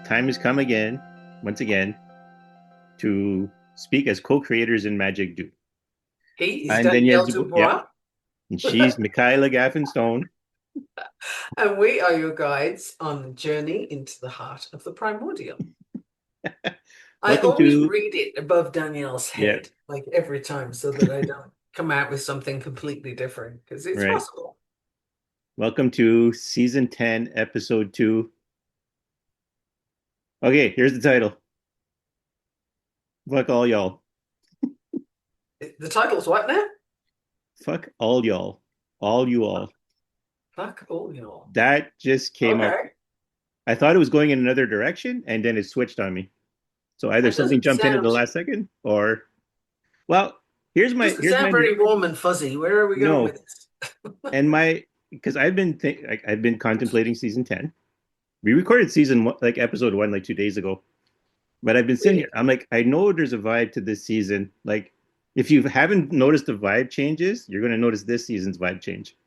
Time has come again, once again, to speak as co-creators in Magic Do. He is I'm Daniel Danielle Dubois, yep, Dubois, and she's Michaela Gaffin-Stone. and we are your guides on the journey into the heart of the primordial. I Welcome always to, read it above Danielle's yeah, head, like every time, so that I don't come out with something completely different, because it's right. possible. Welcome to season 10, episode 2. Okay, here's the title. Fuck all y'all. The title's what now? Fuck all y'all. All you all. Fuck all y'all. That just came up. Okay. I thought it was going in another direction, and then it switched on me. So either That something doesn't jumped in at the sound last second, or well, doesn't here's sound my very warm and fuzzy. Where are we going with no, this? and my because I've been contemplating season 10. We recorded season one, like episode 1 like 2 days ago, but I've been We sitting here. did. I'm like, I know there's a vibe to this season. Like, if you haven't noticed the vibe changes, you're going to notice this season's vibe change.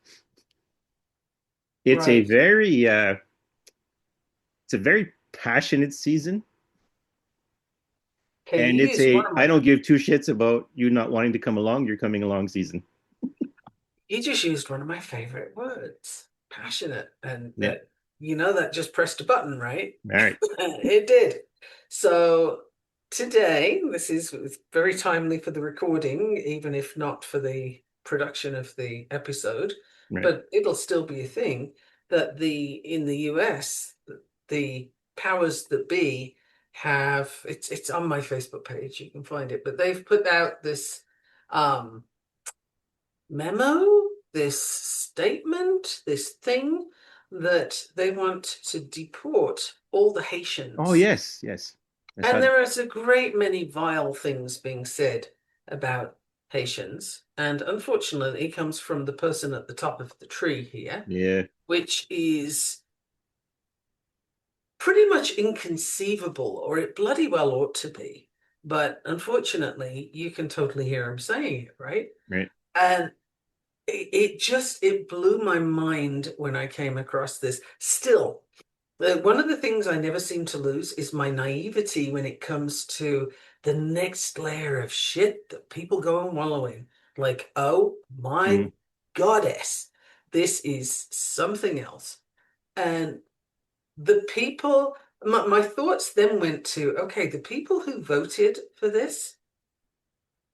It's a Right. very it's a very passionate season, Okay, and you it's used one a of I my don't give two shits about you not wanting to come along. You're coming along season. you just used one of my favorite words. Passionate. And Yeah. that that just pressed a button, right? All right. It did. So today, this is very timely for the recording, even if not for the production of the episode, Right. but it'll still be a thing that the in the US, the powers that be have it's on my Facebook page, you can find it, but they've put out this um memo, this statement, this thing that they want to deport all the Oh Haitians. yes, yes. I saw And that. there is a great many vile things being said about Haitians. And unfortunately, it comes from the person at the top of the tree here, Yeah. which is pretty much inconceivable, or it bloody well ought to be. But unfortunately, you can totally hear him saying it, right? Right. And it blew my mind when I came across this. Still, one of the things I never seem to lose is my naivety when it comes to the next layer of shit that people go and wallow in. Like, oh my Mm. goddess, this is something else. And the people, my thoughts then went to, okay, the people who voted for this,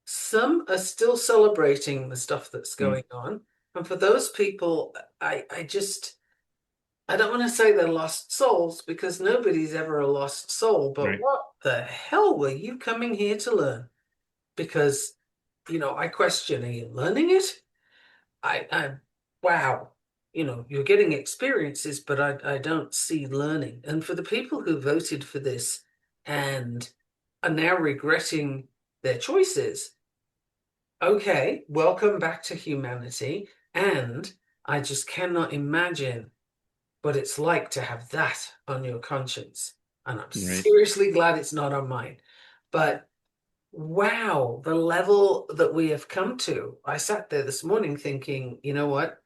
some are still celebrating the stuff that's Mm. going on. And for those people, I don't want to say they're lost souls because nobody's ever a lost soul, but Right. what the hell were you coming here to learn? Because, I question, are you learning it? I wow, you're getting experiences, but I don't see learning. And for the people who voted for this and are now regretting their choices, okay, welcome back to humanity. And I just cannot imagine what it's like to have that on your conscience. And I'm Right. seriously glad it's not on mine. But wow, the level that we have come to. I sat there this morning thinking, you know what?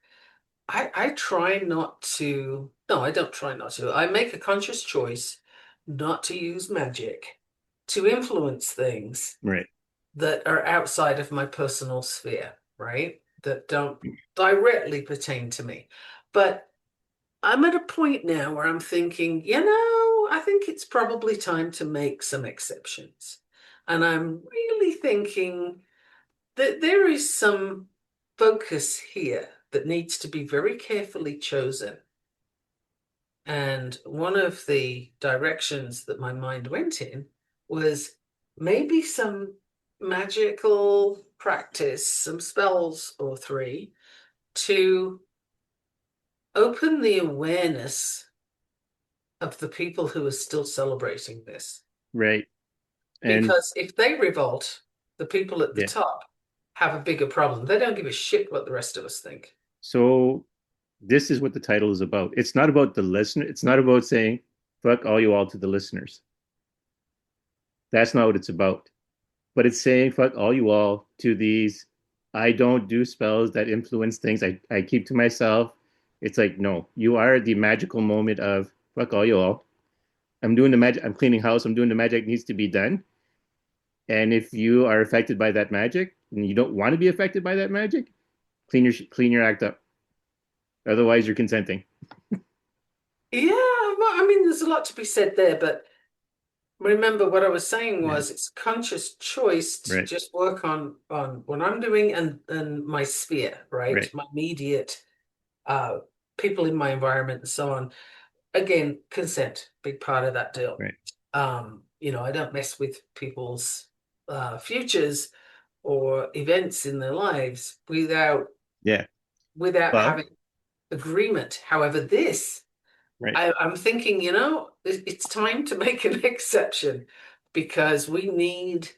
I try not to, no, I don't try not to. I make a conscious choice not to use magic to influence things Right. that are outside of my personal sphere, right? That don't directly pertain to me. But I'm at a point now where I'm thinking, I think it's probably time to make some exceptions. And I'm really thinking that there is some focus here that needs to be very carefully chosen. And one of the directions that my mind went in was maybe some magical practice, some spells or three to open the awareness of the people who are still celebrating this. right. And Because if they revolt, the people at the yeah. top have a bigger problem. They don't give a shit what the rest of us think. So this is what the title is about. It's not about the listener. It's not about saying fuck all you all to the listeners. That's not what it's about. But it's saying fuck all you all to these. I don't do spells that influence things. I keep to myself. It's like, no, you are the magical moment of fuck all you all. I'm doing the magic. I'm cleaning house. I'm doing the magic that needs to be done. And if you are affected by that magic and you don't want to be affected by that magic, clean your act up. Otherwise, you're consenting. Yeah, well, I mean, there's a lot to be said there, but remember what I was saying Yeah. was it's conscious choice to Right. just work on what I'm doing and my sphere, right? Right. My immediate uh people in my environment and so on. Again, consent, big part of that deal. Right. I don't mess with people's futures or events in their lives Yeah. without But having agreement. However, this right. I'm thinking, it's time to make an exception because we need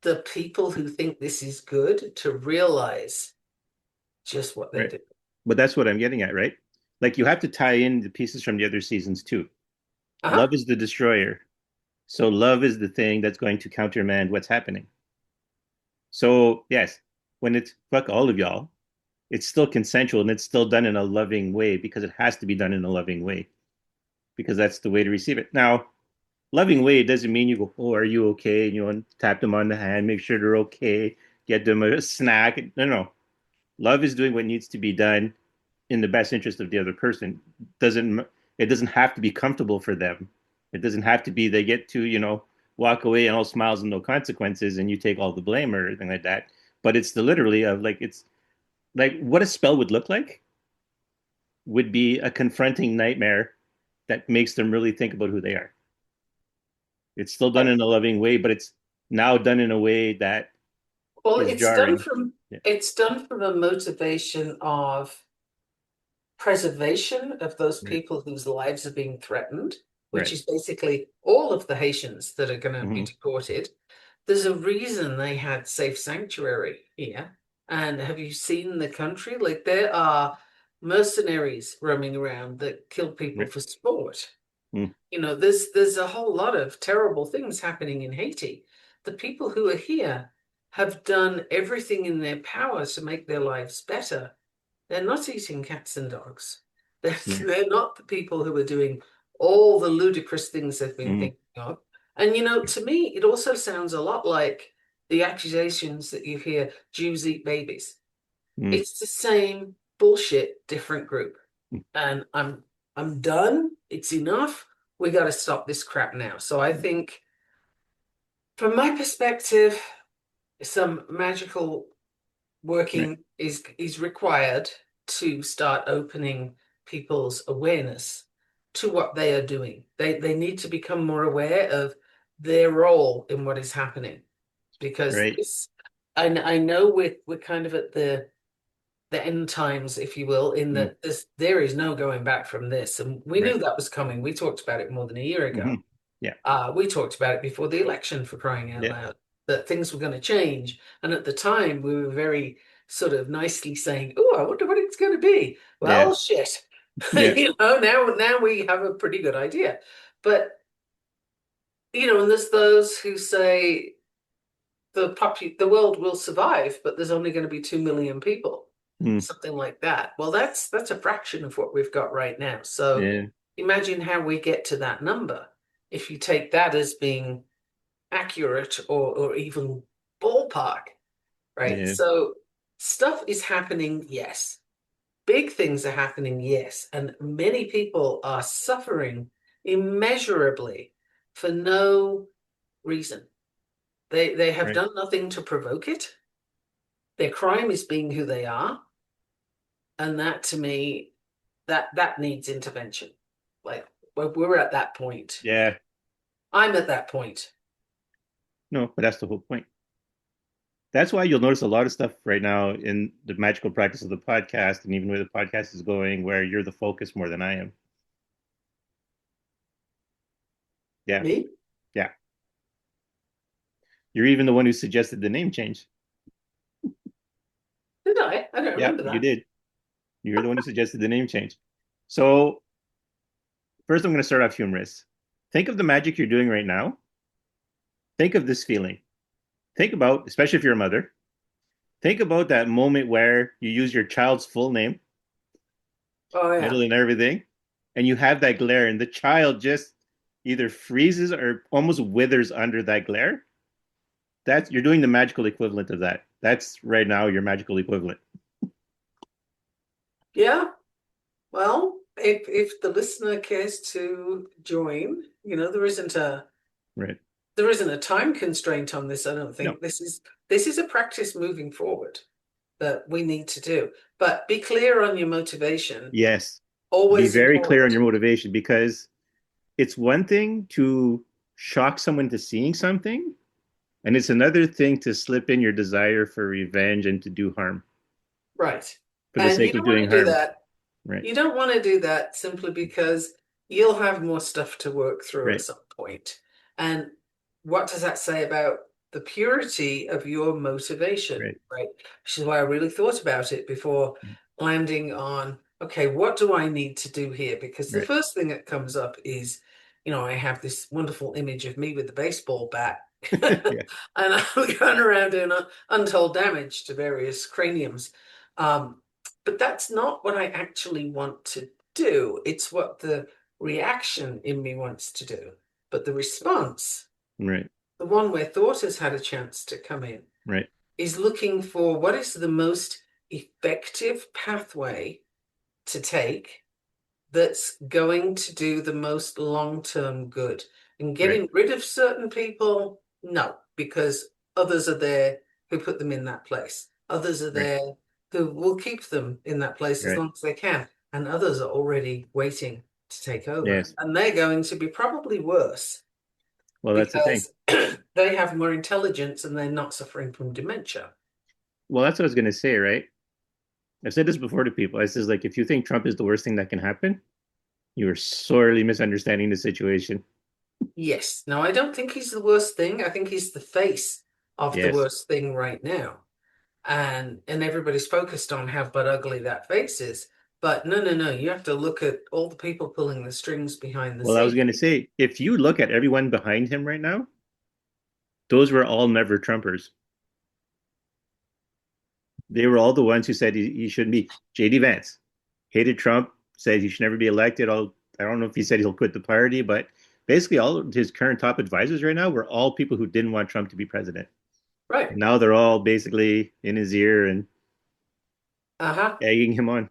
the people who think this is good to realize just what they're Right. doing. But that's what I'm getting at, right? Like you have to tie in the pieces from the other seasons too. Uh-huh. Love is the destroyer. So love is the thing that's going to countermand what's happening. So yes, when it's fuck all of y'all, it's still consensual and it's still done in a loving way because it has to be done in a loving way because that's the way to receive it. Now, loving way doesn't mean you go, oh, are you okay? And you want to tap them on the hand, make sure they're okay, get them a snack. No, no. Love is doing what needs to be done in the best interest of the other person. Doesn't it doesn't have to be comfortable for them. It doesn't have to be they get to, walk away and all smiles and no consequences and you take all the blame or anything like that. But it's the literally of like it's like what a spell would look like would be a confronting nightmare that makes them really think about who they are. It's still done in a loving way, but it's now done in a way that Well, is jarring. Yeah. it's done from a motivation of preservation of those Right. people whose lives are being threatened, which Right. is basically all of the Haitians that are going to be Mm-hmm. deported. There's a reason they had safe sanctuary here. And have you seen the country? Like there are mercenaries roaming around that kill people Right. for sport. Mm. There's a whole lot of terrible things happening in Haiti. The people who are here have done everything in their power to make their lives better. They're not eating cats and dogs. They're, Yeah. they're not the people who are doing all the ludicrous things they've been Mm-hmm. thinking of. And to me, it also sounds a lot like the accusations that you hear Jews eat babies. Mm-hmm. It's the same bullshit, different group. And I'm done. It's enough. We got to stop this crap now. So I think, from my perspective, some magical Right. working is required to start opening people's awareness to what they are doing. They need to become more aware of their role in what is happening because Right. I know we're kind of at the end times, if you will, in Mm. that there is no going back from this, and we Right. knew that was coming. We talked about it more than a year Mm-hmm. ago. Yeah. We talked about it before the election, for crying out Yeah. loud, that things were going to change. And at the time, we were very sort of nicely saying, "Oh, I wonder what it's going to be." Yeah. Well, shit. Yeah. Now we have a pretty good idea. But, and there's those who say the world will survive, but there's only going to be 2 million people, Mm. something like that. Well, that's a fraction of what we've got right now. So Yeah. imagine how we get to that number if you take that as being accurate or even ballpark, right? Yeah. So stuff is happening, yes. Big things are happening, yes. And many people are suffering immeasurably for no reason. They have Right. done nothing to provoke it. Their crime is being who they are. And that to me, that needs intervention. Like we're at that point. Yeah. I'm at that point. No, but that's the whole point. That's why you'll notice a lot of stuff right now in the magical practice of the podcast, and even where the podcast is going, where you're the focus more than I am. Yeah, Me? yeah. You're even the one who suggested the name change. Did I? I don't Yeah, remember you that. did. You're the one who suggested the name change. So first, I'm going to start off humorous. Think of the magic you're doing right now. Think of this feeling. Think about, especially if you're a mother, think about that moment where you use your child's full name, Oh yeah. middle, and everything, and you have that glare, and the child just either freezes or almost withers under that glare. That's you're doing the magical equivalent of that. That's right now your magical equivalent. Yeah. Well, if the listener cares to join, Right. there isn't a time constraint on this, I don't No. think. This is a practice moving forward that we need to do. But be clear on your motivation. Yes. Be Always very clear on important. your motivation because it's one thing to shock someone to seeing something, and it's another thing to slip in your desire for revenge and to do harm Right. for the And you sake of don't want doing to do harm. that. Right. You don't want to do that simply because you'll have more stuff to work through at Right. some point. And what does that say about the purity of your motivation, Right. right? Which is why I really thought about it before landing on, okay, what do I need to do here? Because the Right. first thing that comes up is, I have this wonderful image of me with the baseball bat. Yeah. And I'm going around doing untold damage to various craniums. Um, but that's not what I actually want to do. It's what the reaction in me wants to do. But the response, Right. the one where thought has had a chance to come in, Right. is looking for what is the most effective pathway to take that's going to do the most long-term good. And Right. getting rid of certain people, no, because others are there who put them in that place. Others are Right. there who will keep them in that place as Right. long as they can. And others are already waiting to take over. Yes. And they're going to be probably worse Well, that's the thing. because they have more intelligence and they're not suffering from dementia. Well, that's what I was going to say, right? I've said this before to people. I says like, if you think Trump is the worst thing that can happen, you are sorely misunderstanding the situation. Yes. Now, I don't think he's the worst thing. I think he's the face of the Yes. worst thing right now. And everybody's focused on how but ugly that face is. But no, no, no. You have to look at all the people pulling the strings behind the Well, I was scenes. going to say, if you look at everyone behind him right now, those were all never Trumpers. They were all the ones who said he shouldn't be. JD Vance hated Trump, said he should never be elected. I don't know if he said he'll quit the party, but basically all of his current top advisors right now were all people who didn't want Trump to be president. Right. And now they're all basically in his ear and Uh-huh. egging him on.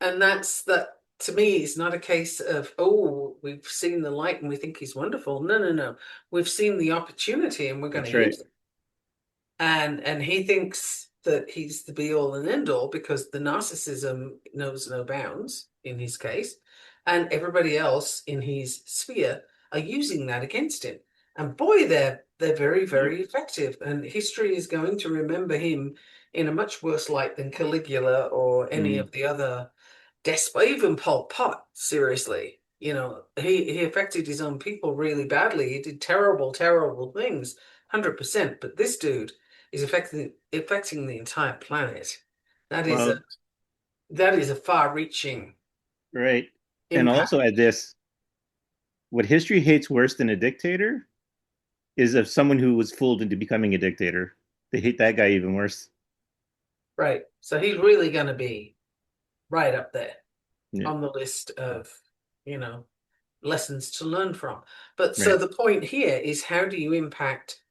And that's that to me, it's not a case of, oh, we've seen the light and we think he's wonderful. No, no, no. We've seen the opportunity and we're going to That's right. use it. And he thinks that he's the be all and end all because the narcissism knows no bounds in his case, and everybody else in his sphere are using that against him. And boy, they're very, Yep. very effective. And history is going to remember him in a much worse light than Caligula or any Mm. of the other despot, even Pol Pot, seriously. He affected his own people really badly. He did terrible, terrible things, 100%. But this dude is affecting the entire planet. That is a Well, that is a far-reaching right. And also impact. at this, what history hates worse than a dictator is of someone who was fooled into becoming a dictator. They hate that guy even worse. Right. So he's really going to be right up there Yeah. on the list of, you know, lessons to learn from. But so Right. the point here is how do you impact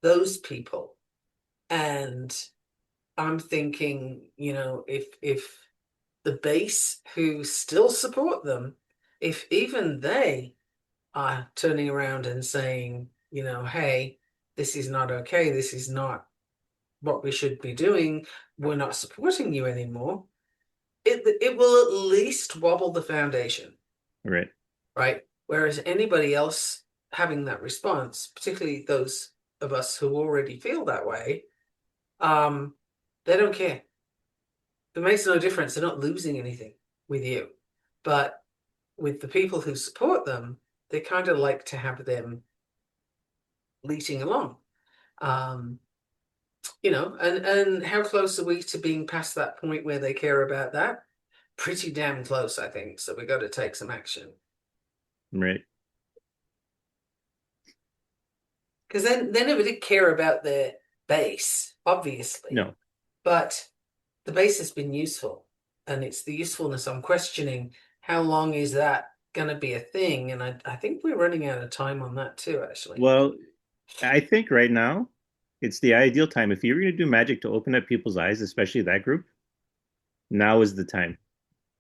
those people? And I'm thinking, if the base who still support them, if even they are turning around and saying, hey, this is not okay, this is not what we should be doing, we're not supporting you anymore, it will at least wobble the foundation, Right. right? Whereas anybody else having that response, particularly those of us who already feel that way, um, they don't care. It makes no difference. They're not losing anything with you. But with the people who support them, they kind of like to have them leading along. Um, and how close are we to being past that point where they care about that? Pretty damn close, I think. So we got to take some action. Right. Because then they never did care about their base, obviously. No. But the base has been useful. And it's the usefulness I'm questioning. How long is that going to be a thing? And I think we're running out of time on that too, actually. Well, I think right now it's the ideal time. If you're going to do magic to open up people's eyes, especially that group, now is the time.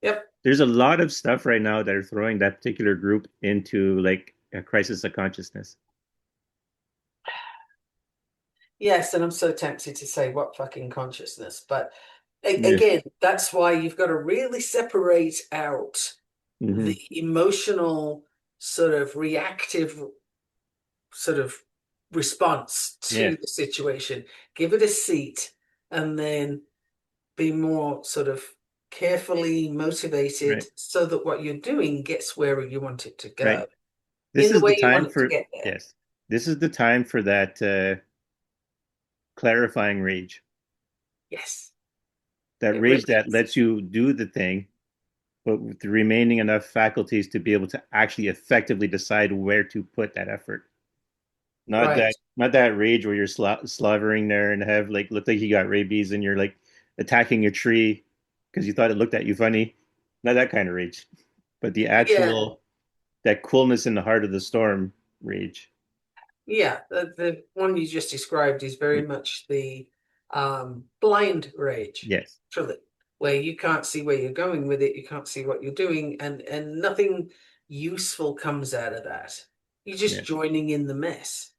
Yep. There's a lot of stuff right now that are throwing that particular group into like a crisis of consciousness. Yes, and I'm so tempted to say what fucking consciousness, but Yeah. again, that's why you've got to really separate out Hmm. the emotional sort of reactive sort of response Yeah. to the situation. Give it a seat and then be more sort of carefully motivated Right. so that what you're doing gets where you want it to Right. go This in the is the way you want time it to for, get there. yes, this is the time for that clarifying rage. Yes, That it really rage that is. lets you do the thing, but with the remaining enough faculties to be able to actually effectively decide where to put that effort. Right. Not that rage where you're slavering there and have like look like you got rabies and you're like attacking a tree because you thought it looked at you funny. Not that kind of rage, but the Yeah. actual that coolness in the heart of the storm rage. Yeah, the one you just described is very much the blind rage, Yes, truly, where you can't see where you're going with it, you can't see what you're doing, and nothing useful comes out of that. You're just yes. joining in the mess.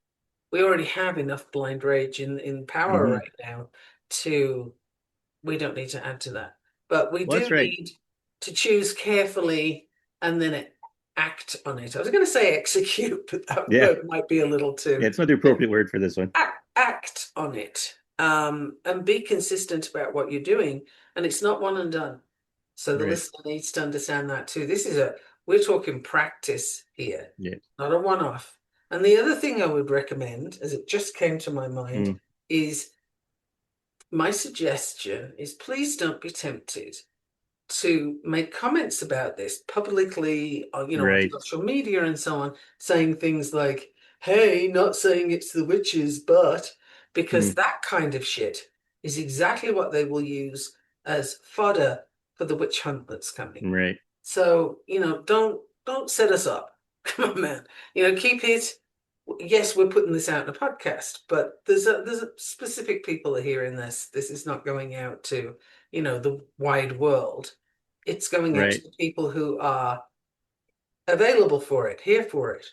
We already have enough blind rage in power Hmm. right now to we don't need to add to that. But we Well, do that's right. need to choose carefully and then act on it. I was going to say execute, but that Yeah, word might be a little yeah. too. It's not the appropriate word for this one. Act on it, and be consistent about what you're doing. And it's not one and done. So the Right. listener needs to understand that too. We're talking practice here, Yeah. not a one-off. And the other thing I would recommend, as it just came to my mind, Mm. is my suggestion is please don't be tempted to make comments about this publicly, on Right. social media and so on, saying things like, hey, not saying it's the witches, but because Mm. that kind of shit is exactly what they will use as fodder for the witch hunt that's coming. Right. So, don't set us up. Come on, man. Keep it. Yes, we're putting this out in a podcast, but there's a specific people are hearing this. This is not going out to, the wide world. It's going out to Right. the people who are available for it, here for it.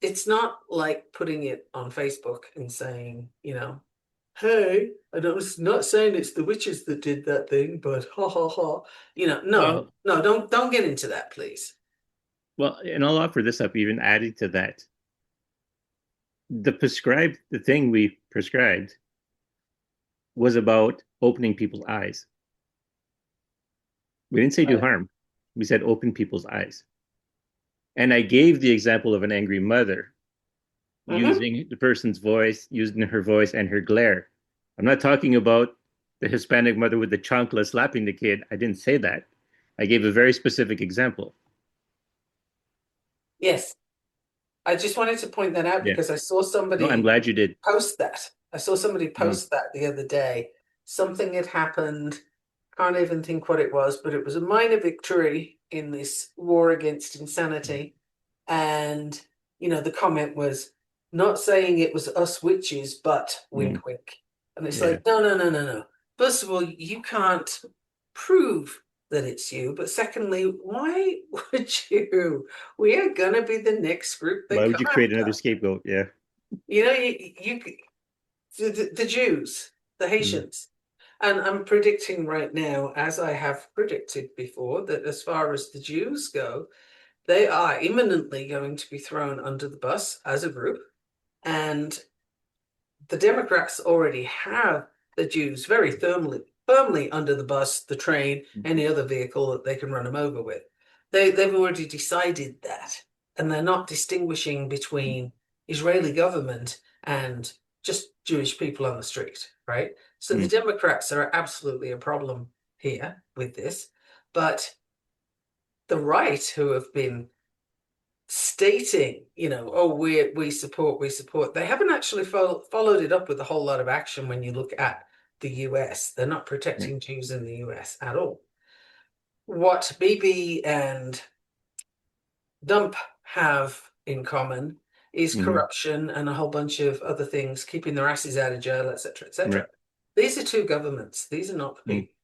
It's not like putting it on Facebook and saying, hey, I know it's not saying it's the witches that did that thing, but ha ha ha. No, Well, no, don't get into that, please. and I'll offer this up, even adding to that. The thing we prescribed was about opening people's eyes. We didn't say do Right. harm. We said open people's eyes. And I gave the example of an angry mother Mm-hmm. using the person's voice, using her voice and her glare. I'm not talking about the Hispanic mother with the chancla slapping the kid. I didn't say that. I gave a very specific example. Yes. I just wanted to point that out Yeah. because I saw No, I'm somebody glad you did. post that. I saw somebody Mm, post that the other day. Something had happened. Can't even think what it was, but it was a minor victory in this war against insanity. And, the comment was not saying it was us witches, but mm, wink, wink. And it's yeah. like, no, no, no, no, no. First of all, you can't prove that it's you. But secondly, why would you? We are going to be the next group they Why would come you create after. another scapegoat? Yeah. The Jews, the Mm, Haitians. And I'm predicting right now, as I have predicted before, that as far as the Jews go, they are imminently going to be thrown under the bus as a group. And the Democrats already have the Jews very firmly under the bus, the train, any other vehicle that they can run them over with. They've already decided that, and they're not distinguishing between Israeli government and just Jewish people on the street, right? So the Mm, Democrats are absolutely a problem here with this, but the right, who have been stating, oh, we support. They haven't actually followed it up with a whole lot of action when you look at the US. They're not right. protecting Jews in the US at all. What Bibi and Dump have in common is Hmm. corruption and a whole bunch of other things, keeping their asses out of jail, etc., Right. etc. These are two governments. These are not the Mm, people,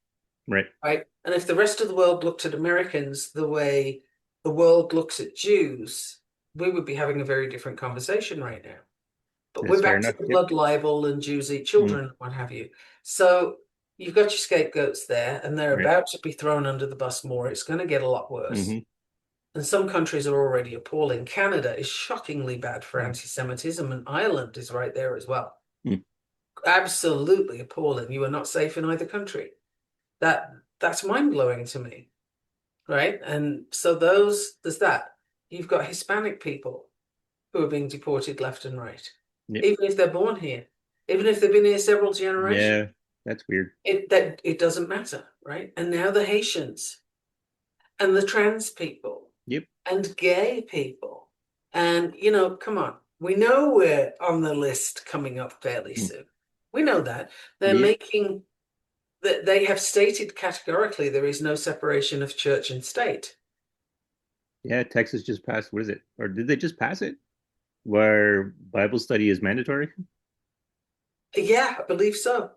right. right? And if the rest of the world looked at Americans the way the world looks at Jews, we would be having a very different conversation right now. But That's we're fair back to enough. the Yep. blood libel and Jews eat Mm, children, what have you. So you've got your scapegoats there, and they're right. about to be thrown under the bus more. It's going to get a lot worse. Hmm. And some countries are already appalling. Canada is shockingly bad for Mm, anti-Semitism, and Ireland is right there as well. mm. Absolutely appalling. You are not safe in either country. That that's mind-blowing to me, right? And so there's that. You've got Hispanic people who are being deported left and right, Yep. even if they're born here, even if they've been here several generations. Yeah, that's weird. It doesn't matter, right? And now the Haitians and the trans people Yep. and gay people. And, come on. We know we're on the list coming up fairly Mm. soon. We know that. They're Yep. making that they have stated categorically there is no separation of church and state. Yeah, Texas just passed, what is it? Or did they just pass it? Where Bible study is mandatory? Yeah, I believe so.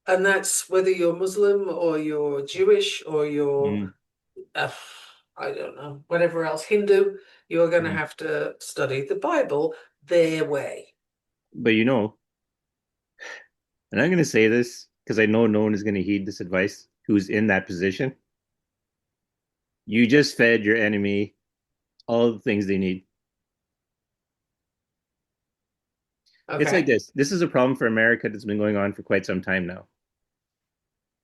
And that's whether you're Muslim or you're Jewish or you're, Mm, uh, I don't know, whatever else, Hindu, you're going to mm. have to study the Bible their way. But and I'm going to say this because I know no one is going to heed this advice who's in that position. You just fed your enemy all the things they need. It's like Okay. this. This is a problem for America that's been going on for quite some time now.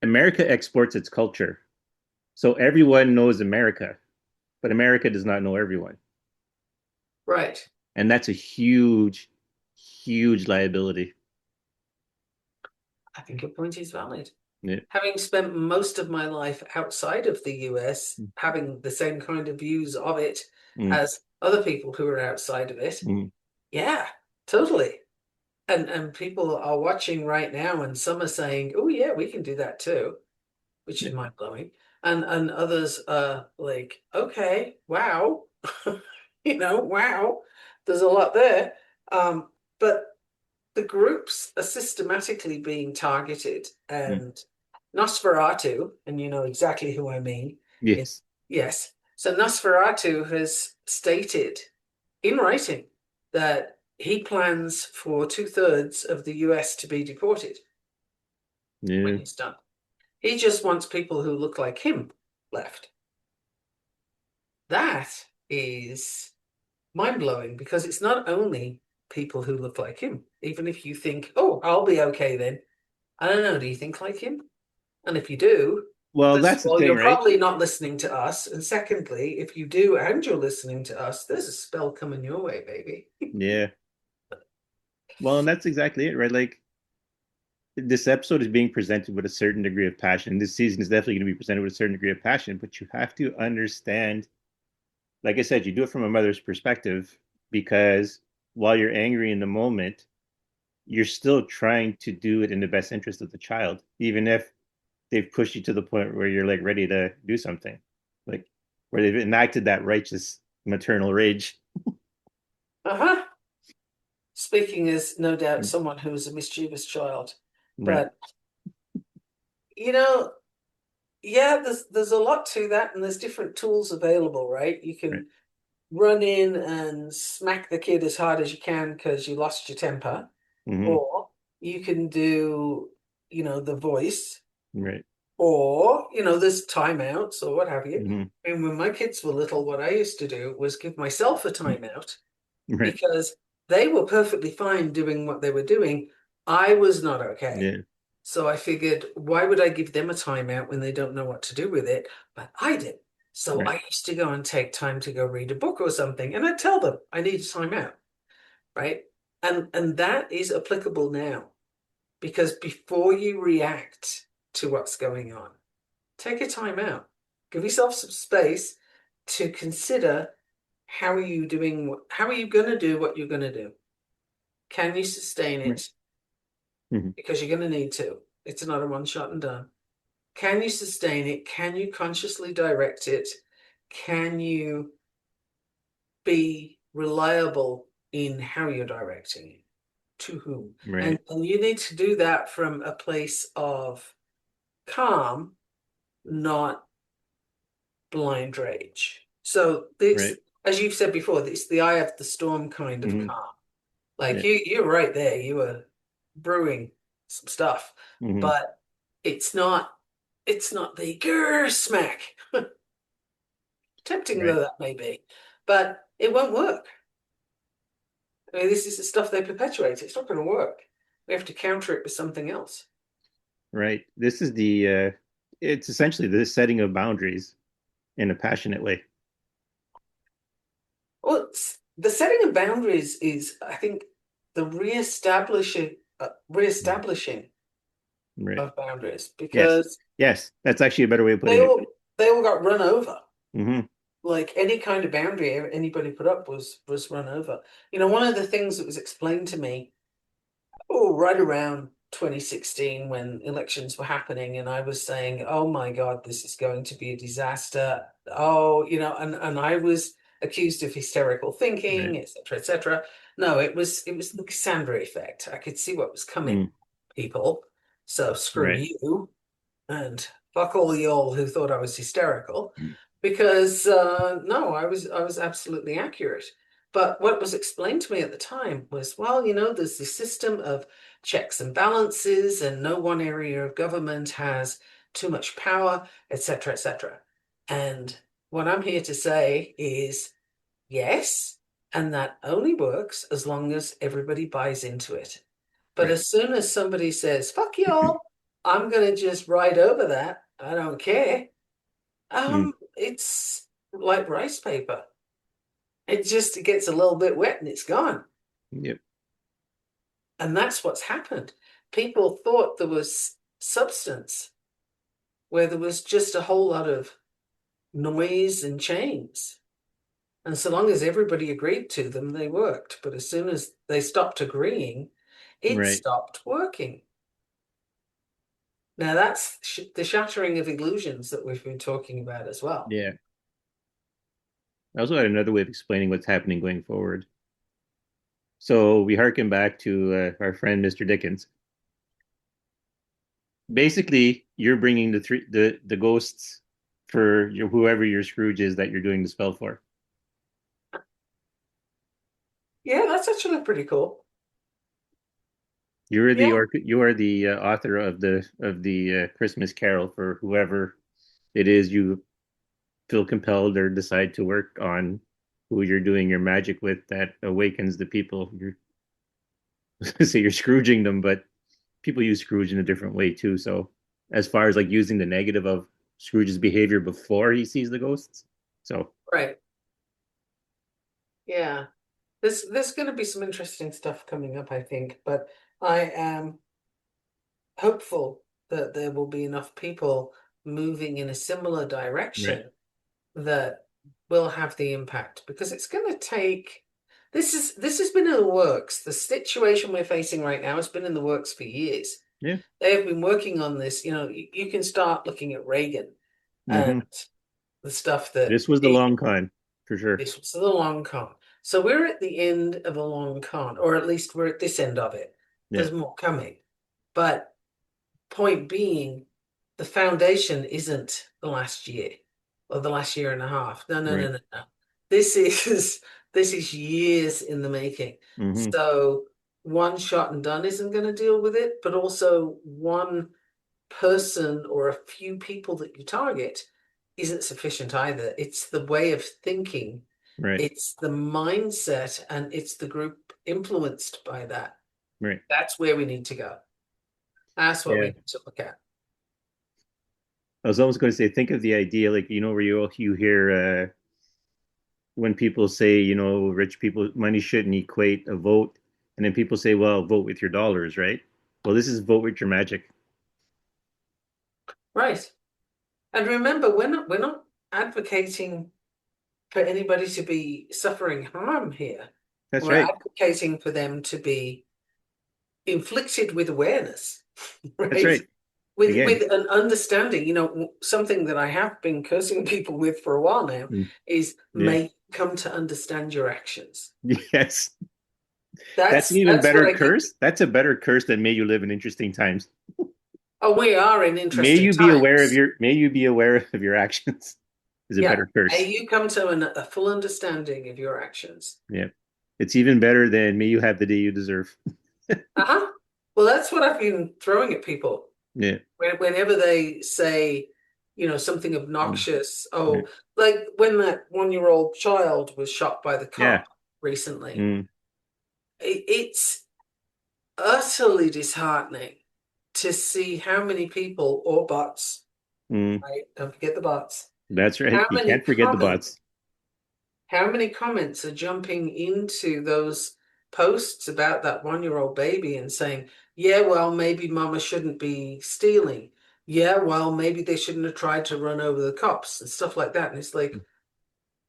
America exports its culture. So everyone knows America, but America does not know everyone. Right. And that's a huge, huge liability. I think your point is valid. Yeah. Having spent most of my life outside of the US, having the same kind of views of it Mm, as other people who are outside of it, mm, yeah, totally. And people are watching right now, and some are saying, "Oh yeah, we can do that too," which yeah. is mind blowing. And others are like, "Okay, wow, wow, there's a lot there." But the groups are systematically being targeted, Mm. and Nosferatu, and you know exactly who I mean. In, Yes. yes. So Nosferatu has stated in writing that he plans for two-thirds of the US to be deported when Yeah. he's done. He just wants people who look like him left. That is mind-blowing because it's not only people who look like him. Even if you think, oh, I'll be okay then. I don't know, do you think like him? And if you do, Well, first that's of the all, thing, you're right? probably not listening to us. And secondly, if you do and you're listening to us, there's a spell coming your way, baby. Yeah. Well, and that's exactly it, right? Like this episode is being presented with a certain degree of passion. This season is definitely going to be presented with a certain degree of passion, but you have to understand, like I said, you do it from a mother's perspective because while you're angry in the moment, you're still trying to do it in the best interest of the child, even if they've pushed you to the point where you're like ready to do something, like where they've enacted that righteous maternal rage. Uh-huh. Speaking as no doubt someone who was a mischievous child. Right. But you know, yeah, there's a lot to that, and there's different tools available, right? You Right. can run in and smack the kid as hard as you can because you lost your temper, Mm-hmm. or you can do, the voice, Right. or there's timeouts or what have you. Mm-hmm. And when my kids were little, what I used to do was give myself a timeout Right. because they were perfectly fine doing what they were doing. I was not okay. Yeah. So I figured, why would I give them a timeout when they don't know what to do with it? But I did. So Right. I used to go and take time to go read a book or something, and I'd tell them I need a timeout, right? And that is applicable now because before you react to what's going on, take a time out. Give yourself some space to consider how are you doing, how are you going to do what you're going to do? Can you sustain Right. it? Hmm. Because you're going to need to. It's not a one shot and done. Can you sustain it? Can you consciously direct it? Can you be reliable in how you're directing it? To whom? Right. And you need to do that from a place of calm, not blind rage. So this, Right. as you've said before, it's the eye of the storm kind of Hmm. calm. Like Yeah. you're right there. You were brewing some stuff, Hmm. but it's not, it's not the grr smack. Tempting Right. though that may be, but it won't work. I mean, this is the stuff they perpetuate. It's not going to work. We have to counter it with something else. Right. This is the it's essentially the setting of boundaries in a passionate way. Well, the setting of boundaries is, I think, the reestablishing Right. of boundaries Yes. because Yes. That's actually a better way of putting they it. all they all got run over. Hmm. Like any kind of boundary anybody put up was run over. You know, one of the things that was explained to me, oh, right around 2016 when elections were happening, and I was saying, "Oh my God, this is going to be a disaster." Oh, you know, and I was accused of hysterical Right. thinking, etc., etc. No, it was the Cassandra effect. I could see what was coming, Mm. people. So screw Right. you and fuck all y'all who thought I was hysterical, Mm. because no, I was absolutely accurate. But what was explained to me at the time was, well, you know, there's this system of checks and balances, and no one area of government has too much power, etc., etc. And what I'm here to say is yes, and that only works as long as everybody buys into it. But Right. as soon as somebody says, fuck y'all, I'm going to just ride over that, I don't care, Mm. it's like rice paper. It just gets a little bit wet and it's gone. Yep. And that's what's happened. People thought there was substance where there was just a whole lot of noise and chains. And so long as everybody agreed to them, they worked. But as soon as they stopped agreeing, it Right. stopped working. Now, that's the shattering of illusions that we've been talking about as well. Yeah. I also had another way of explaining what's happening going forward. So we harken back to our friend Mr. Dickens. Basically, you're bringing the ghosts for whoever your Scrooge is that you're doing the spell for. Yeah, that's actually pretty cool. You're Yeah, the author of the Christmas Carol for whoever it is you feel compelled or decide to work on, who you're doing your magic with that awakens the people. You're say you're Scrooging them, but people use Scrooge in a different way too. So as far as like using the negative of Scrooge's behavior before he sees the ghosts. So right. Yeah. There's going to be some interesting stuff coming up, I think, but I am hopeful that there will be enough people moving in a similar right. direction that will have the impact because it's going to take this has been in the works. The situation we're facing right now has been in the works for years. Yeah. They have been working on this. You know, you can start looking at Reagan and Hmm. the stuff that This was the long con for sure. this was the long con. So we're at the end of a long con, or at least we're at this end of it. Yeah. There's more coming. But point being, the foundation isn't the last year or the last year and a half. No, no, no, Right. no, no. This is this is years in the making. Hmm. So one shot and done isn't going to deal with it, but also one person or a few people that you target isn't sufficient either. It's the way of thinking, Right. it's the mindset, and it's the group influenced by that. Right. That's where we need to go. That's what we Yeah. need to look at. I was almost going to say, think of the idea, like, where you hear when people say, rich people, money shouldn't equate a vote. And then people say, well, vote with your dollars, right? Well, this is vote with your magic. Right. And remember, we're not advocating for anybody to be suffering harm here. That's We're right. advocating for them to be inflicted with awareness, That's right? right. With Again. an understanding, something that I have been cursing people with for a while now Mm, is yeah. may you come to understand your actions. Yes. That's an That's even that's what better I keep. curse. That's a better curse than may you live in interesting times. Oh, we are in May interesting you be aware of times. your may you be aware of your actions is a Yeah. better curse. May you come to a full understanding of your actions. Yeah. It's even better than may you have the day you deserve. Uh-huh. Well, that's what I've been throwing at people. Yeah. Whenever they say, something Mm, obnoxious, yeah. oh, like when that 1-year-old child was shot by the Yeah. cop recently, Mm, it's utterly disheartening to see how many people or bots, mm. right? Don't forget the bots. That's right. How You many can't forget the comments, bots. how many comments are jumping into those posts about that 1-year-old baby and saying, yeah, well, maybe mama shouldn't be stealing. Yeah, well, maybe they shouldn't have tried to run over the cops and stuff like that. And it's like,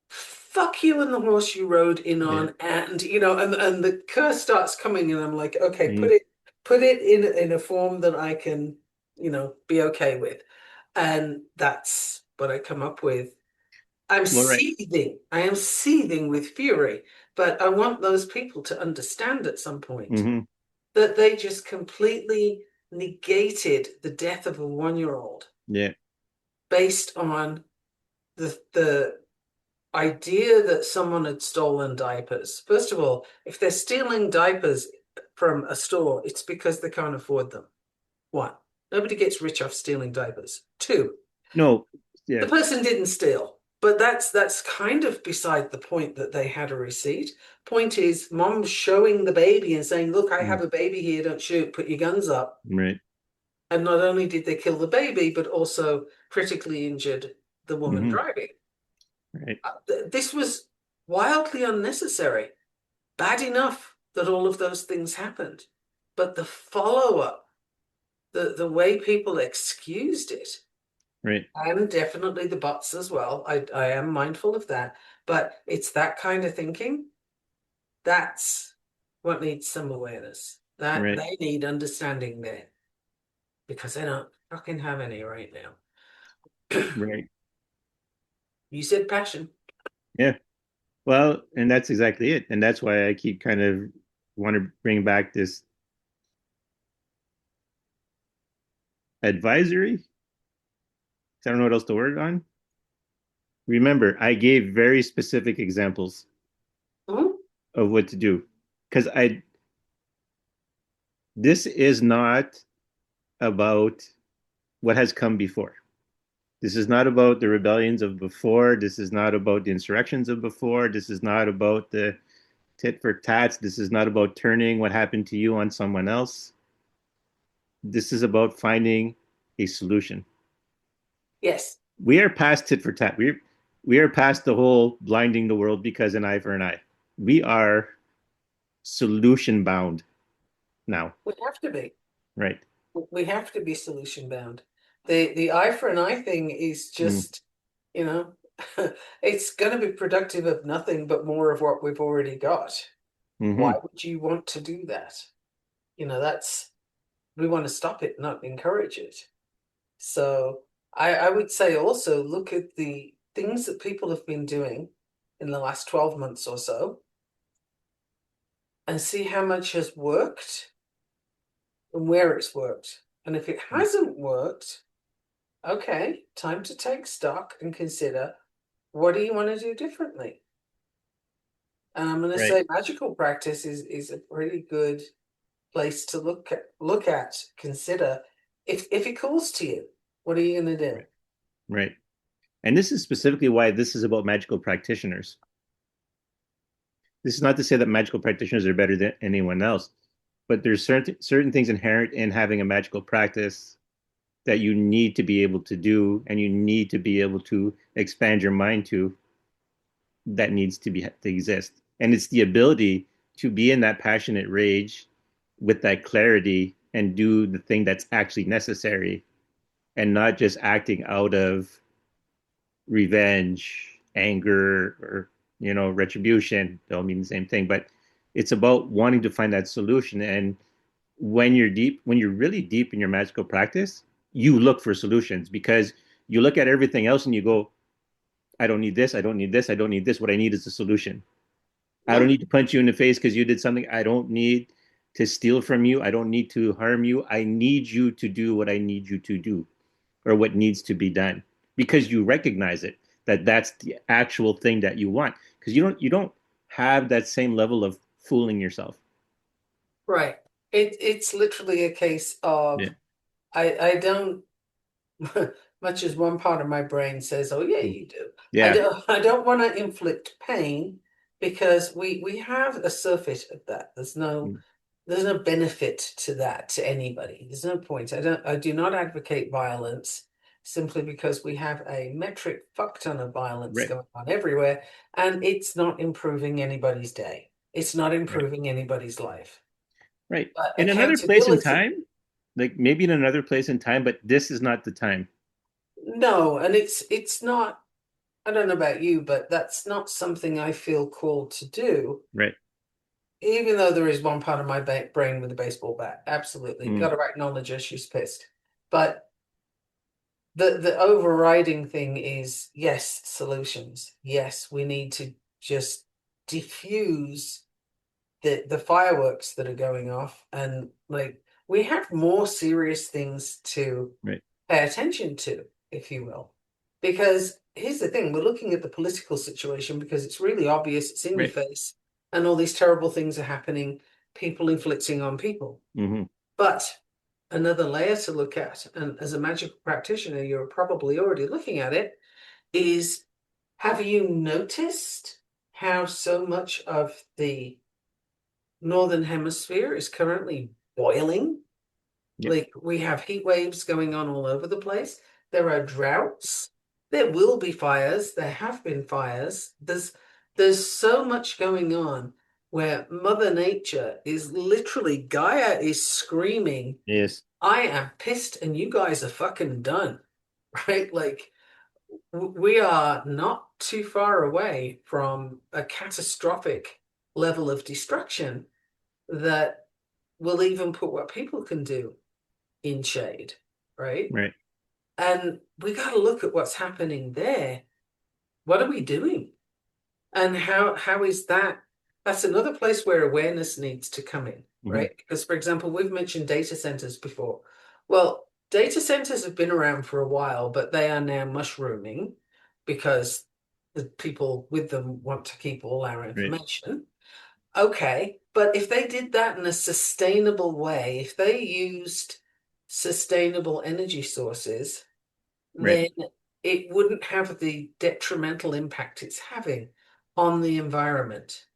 fuck you and the horse you rode in Yeah. on, and and the curse starts coming, and I'm like, okay, Mm, put it in a form that I can, be okay with. And that's what I come up with. I'm well, right. seething. I am seething with fury, but I want those people to understand at some point Hmm. that they just completely negated the death of a 1-year-old Yeah. based on the idea that someone had stolen diapers. First of all, if they're stealing diapers from a store, it's because they can't afford them. One, nobody gets rich off stealing diapers. Two, No. the Yeah. person didn't steal. But that's kind of beside the point that they had a receipt. Point is, mom's showing the baby and saying, "Look, I Mm, have a baby here. Don't shoot. Put your guns up." right. And not only did they kill the baby, but also critically injured the woman Hmm. driving. Right. This was wildly unnecessary. Bad enough that all of those things happened, but the follow up, the way people excused it, Right. and definitely the bots as well. I am mindful of that, but it's that kind of thinking that's what needs some awareness. That Right. they need understanding there because they don't fucking have any right now. Right. You said passion. Yeah. Well, and that's exactly it. And that's why I keep kind of want to bring back this advisory. I don't know what else to work on. Remember, I gave very specific examples Mhm. of what to do because this is not about what has come before. This is not about the rebellions of before. This is not about the insurrections of before. This is not about the tit for tats. This is not about turning what happened to you on someone else. This is about finding a solution. Yes. We are past tit for tat. We are past the whole blinding the world because an eye for an eye. We are solution bound now, We have to be. right? We have to be solution bound. The eye for an eye thing is Mm, just, you know, it's going to be productive of nothing but more of what we've already got. Why hmm. would you want to do that? That's we want to stop it, not encourage it. So I would say also look at the things that people have been doing in the last 12 months or so and see how much has worked and where it's worked. And if it hasn't worked, okay, time to take stock and consider what do you want to do differently? And I'm going to Right, say magical practice is a pretty good place to look at, consider if it calls to you, what are you going to do? right, right. And this is specifically why this is about magical practitioners. This is not to say that magical practitioners are better than anyone else. but there's certain things inherent in having a magical practice that you need to be able to do, and you need to be able to expand your mind to, that needs to exist. And it's the ability to be in that passionate rage with that clarity and do the thing that's actually necessary, and not just acting out of revenge, anger, or retribution. They all mean the same thing, but it's about wanting to find that solution. And when you're really deep in your magical practice, you look for solutions, because you look at everything else and you go, I don't need this, I don't need this, I don't need this. What I need is a solution. I don't Yeah, need to punch you in the face because you did something. I don't need to steal from you. I don't need to harm you. I need you to do what I need you to do, or what needs to be done, because you recognize it, that that's the actual thing that you want, because you don't have that same level of fooling yourself. right. It's literally a case Yeah. of I don't much as one part of my brain says, "Oh yeah, you do." Yeah. I don't want to inflict pain because we have a surfeit of that. There's no benefit to that to anybody. There's no point. I do not advocate violence simply because we have a metric fuck ton of violence Right. going on everywhere, and it's not improving anybody's day. It's not Right. improving anybody's life. Right. But In another place and accountability, time, like maybe in another place and time, but this is not the time. no, and it's not. I don't know about you, but that's not something I feel called to do, Right. even though there is one part of my brain with a baseball bat. Absolutely. Got Mm. to acknowledge her, she's pissed. But the overriding thing is yes, solutions. Yes, we need to just diffuse the fireworks that are going off, and like we have more serious things to Right. pay attention to, if you will. Because here's the thing, we're looking at the political situation because it's really obvious, it's in your Right. face, and all these terrible things are happening, people inflicting on people. Mm-hmm. But another layer to look at, and as a magical practitioner, you're probably already looking at it, is have you noticed how so much of the northern hemisphere is currently boiling? Yep. Like we have heat waves going on all over the place. There are droughts. There will be fires. There have been fires. There's so much going on where Mother Nature is literally Gaia is screaming, Yes. I am pissed and you guys are fucking done. Right? Like we are not too far away from a catastrophic level of destruction that will even put what people can do in shade, right? Right. And we got to look at what's happening there. What are we doing? And how is that? That's another place where awareness needs to come in, Mm-hmm. right? Because, for example, we've mentioned data centers before. Well, data centers have been around for a while, but they are now mushrooming because the people with them want to keep all our Right. information. Okay, but if they did that in a sustainable way, if they used sustainable energy sources, Right. then it wouldn't have the detrimental impact it's having on the environment.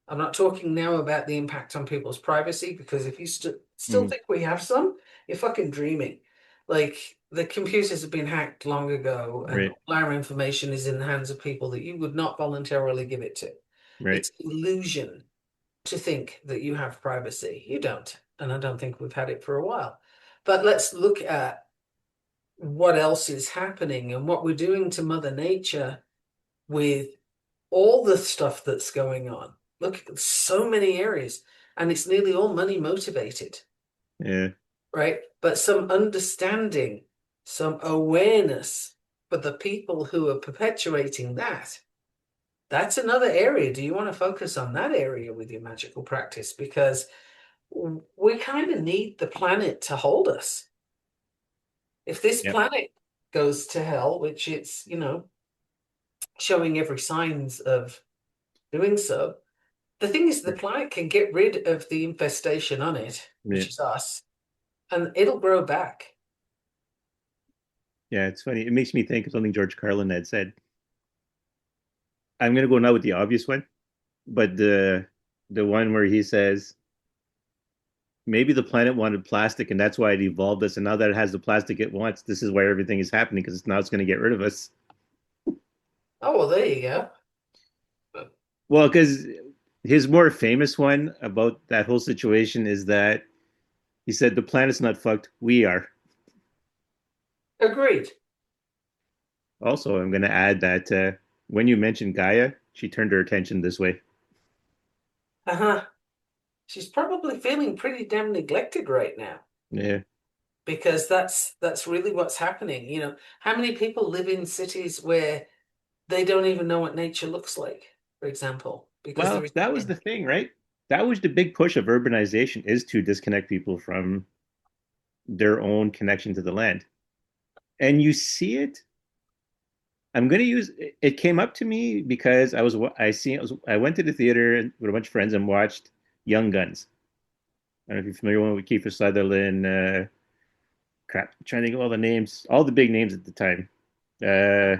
I'm not talking now about the impact on people's privacy, because if you still Mm-hmm. think we have some, you're fucking dreaming. Like the computers have been hacked long ago, and Right. all our information is in the hands of people that you would not voluntarily give it to. Right. It's illusion to think that you have privacy. You don't. And I don't think we've had it for a while. But let's look at what else is happening and what we're doing to Mother Nature with all the stuff that's going on. Look at so many areas, and it's nearly all money motivated, Yeah. right? But some understanding, some awareness for the people who are perpetuating that. That's another area. Do you want to focus on that area with your magical practice? Because we kind of need the planet to hold us. If this Yep. planet goes to hell, which it's, showing every signs of doing so, the thing is the Right. planet can get rid of the infestation on it, Yeah. which is us, and it'll grow back. Yeah. It's funny. It makes me think of something George Carlin had said. I'm gonna go now with the obvious one, but the one where he says, maybe the planet wanted plastic and that's why it evolved us. And now that it has the plastic it wants, this is why everything is happening because now it's going to get rid of us. Oh, well, there you go. Well, because his more famous one about that whole situation is that he said the planet's not fucked, we are. Agreed. Also, I'm going to add that when you mentioned Gaia, she turned her attention this way. Uh-huh. She's probably feeling pretty damn neglected right now Yeah. because that's really what's happening. How many people live in cities where they don't even know what nature looks like, for example, because there Well, is that was the thing, right? That was the big push of urbanization is to disconnect people from their own connection to the land. And you see it. I'm going to use it came up to me because I went to the theater with a bunch of friends and watched Young Guns. I don't know if you're familiar with Kiefer Sutherland. Crap, I'm trying to think of all the names, all the big names at the time. Uh,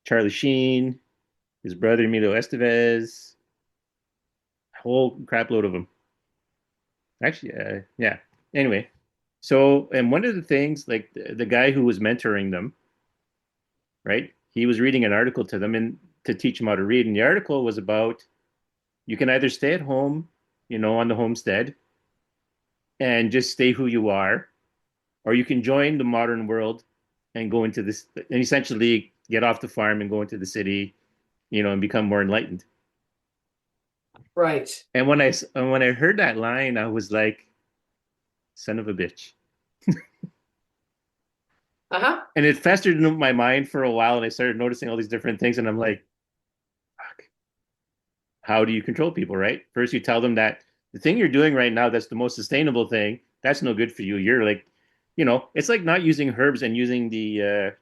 Charlie Sheen, his brother Emilio Estevez, a whole crap load of them. Actually, yeah. Anyway, so and one of the things, like the guy who was mentoring them, right? He was reading an article to them and to teach them how to read, and the article was about you can either stay at home, on the homestead and just stay who you are, or you can join the modern world and go into this and essentially get off the farm and go into the city, and become more enlightened. right. And when I heard that line, I was like, "Son of a bitch." Uh-huh. And it festered in my mind for a while, and I started noticing all these different things, and I'm like, "Fuck, how do you control people?" Right? First, you tell them that the thing you're doing right now, that's the most sustainable thing. That's no good for you. You're like, it's like not using herbs and using the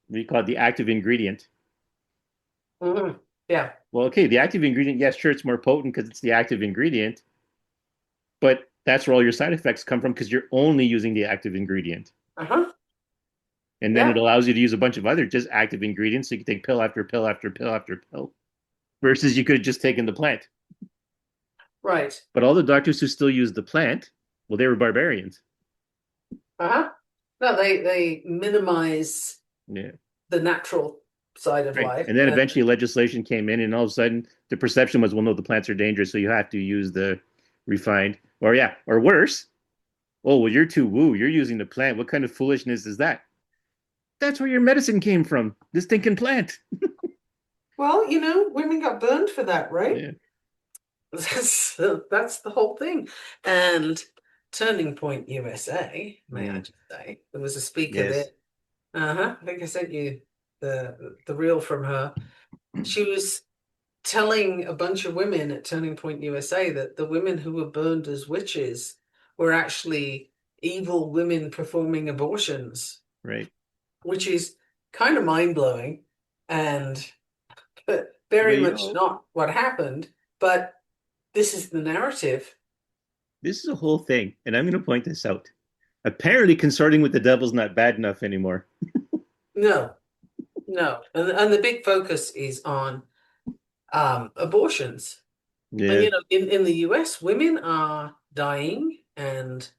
what do you call it, the active ingredient. Yeah. Well, okay, the active ingredient, yes, sure, it's more potent because it's the active ingredient, but that's where all your side effects come from because you're only using the active ingredient. Uh-huh. And then it Yeah. allows you to use a bunch of other just active ingredients. So you can take pill after pill after pill after pill versus you could have just taken the plant. Right. But all the doctors who still use the plant, well, they were barbarians. Uh-huh. No, they minimize Yeah. the natural side of Right. life. And then eventually legislation came in, and all of a sudden the perception was, well, no, the plants are dangerous. So you have to use the refined, or yeah, or worse. Oh, well, you're too woo. You're using the plant. What kind of foolishness is that? That's where your medicine came from. This thinking plant. Well, women got burned for that, right? Yeah. That's the whole thing. And Turning Point USA, may I Mm, just say, there was a speaker there. yes. Uh-huh. I think I sent you the reel from her. She was telling a bunch of women at Turning Point USA that the women who were burned as witches were actually evil women performing abortions, Right. which is kind of mind-blowing and But very much not what happened, but this is the narrative. this is a whole thing, and I'm going to point this out. Apparently, consorting with the devil's not bad enough anymore. No, no. And the big focus is on abortions. And Yeah. in the US, women are dying and